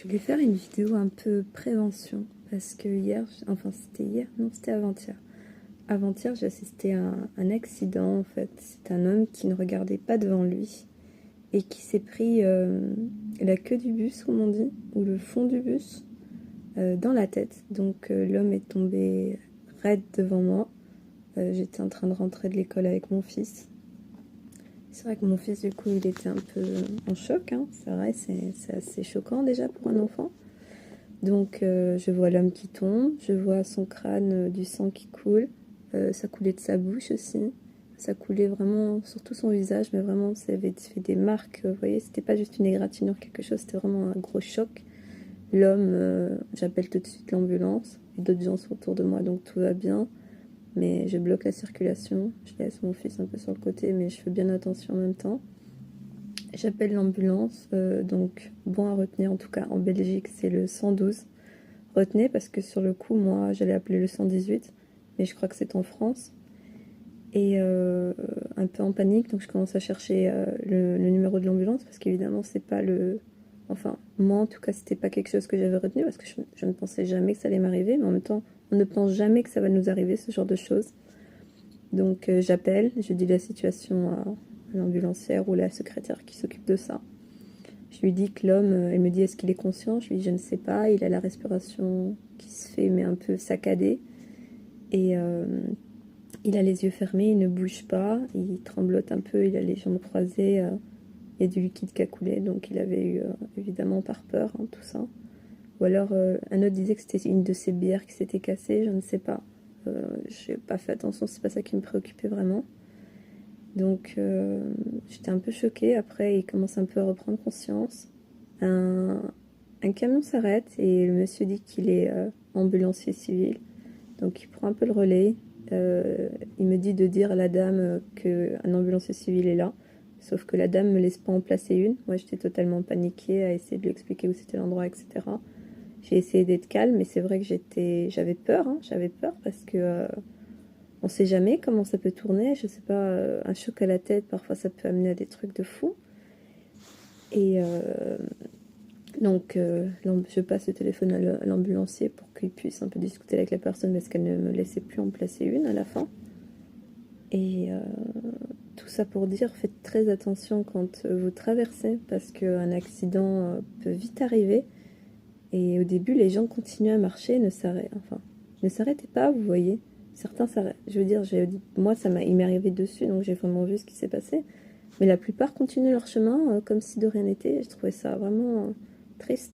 Je voulais faire une vidéo un peu prévention parce que hier, enfin c'était hier, non c'était avant-hier. Avant-hier j'ai assisté à un accident en fait. C'est un homme qui ne regardait pas devant lui et qui s'est pris la queue du bus comme on dit, ou le fond du bus dans la tête. Donc l'homme est tombé raide devant moi. J'étais en train de rentrer de l'école avec mon fils. C'est vrai que mon fils, du coup, il était un peu en choc, hein. C'est vrai, c'est assez choquant déjà pour un enfant. Donc, je vois l'homme qui tombe, je vois son crâne, du sang qui coule. Ça coulait de sa bouche aussi. Ça coulait vraiment sur tout son visage, mais vraiment, ça avait fait des marques. Vous voyez, c'était pas juste une égratignure, quelque chose, c'était vraiment un gros choc. L'homme, j'appelle tout de suite l'ambulance. Et d'autres gens sont autour de moi, donc tout va bien. Mais je bloque la circulation, je laisse mon fils un peu sur le côté, mais je fais bien attention en même temps. J'appelle l'ambulance, donc bon à retenir, en tout cas en Belgique c'est le 112. Retenez parce que sur le coup, moi j'allais appeler le 118, mais je crois que c'est en France. Et un peu en panique, donc je commence à chercher le numéro de l'ambulance parce qu'évidemment c'est pas le... Enfin, moi en tout cas c'était pas quelque chose que j'avais retenu parce que je ne pensais jamais que ça allait m'arriver, mais en même temps on ne pense jamais que ça va nous arriver ce genre de choses. Donc j'appelle, je dis la situation à l'ambulancière ou la secrétaire qui s'occupe de ça. Je lui dis que l'homme, elle me dit est-ce qu'il est conscient? Je lui dis je ne sais pas, il a la respiration qui se fait mais un peu saccadée. Et il a les yeux fermés, il ne bouge pas, il tremblote un peu, il a les jambes croisées, il y a du liquide qui a coulé, donc il avait eu évidemment par peur, hein, tout ça. Ou alors un autre disait que c'était une de ses bières qui s'était cassée, je ne sais pas. J'ai pas fait attention, c'est pas ça qui me préoccupait vraiment. Donc j'étais un peu choquée. Après, il commence un peu à reprendre conscience. Un camion s'arrête et le monsieur dit qu'il est ambulancier civil. Donc il prend un peu le relais. Il me dit de dire à la dame qu'un ambulancier civil est là. Sauf que la dame ne me laisse pas en placer une. Moi j'étais totalement paniquée à essayer de lui expliquer où c'était l'endroit, etc. J'ai essayé d'être calme, mais c'est vrai que j'avais peur, hein. J'avais peur parce que on sait jamais comment ça peut tourner. Je sais pas, un choc à la tête, parfois ça peut amener à des trucs de fou. Et donc, je passe le téléphone à l'ambulancier pour qu'il puisse un peu discuter avec la personne parce qu'elle ne me laissait plus en placer une à la fin. Et tout ça pour dire, faites très attention quand vous traversez parce qu'un accident peut vite arriver. Et au début, les gens continuent à marcher, ne s'arrêtaient pas, vous voyez. Certains s'arrêtent. Je veux dire, moi, il m'est arrivé dessus, donc j'ai vraiment vu ce qui s'est passé. Mais la plupart continuent leur chemin comme si de rien n'était. Je trouvais ça vraiment triste.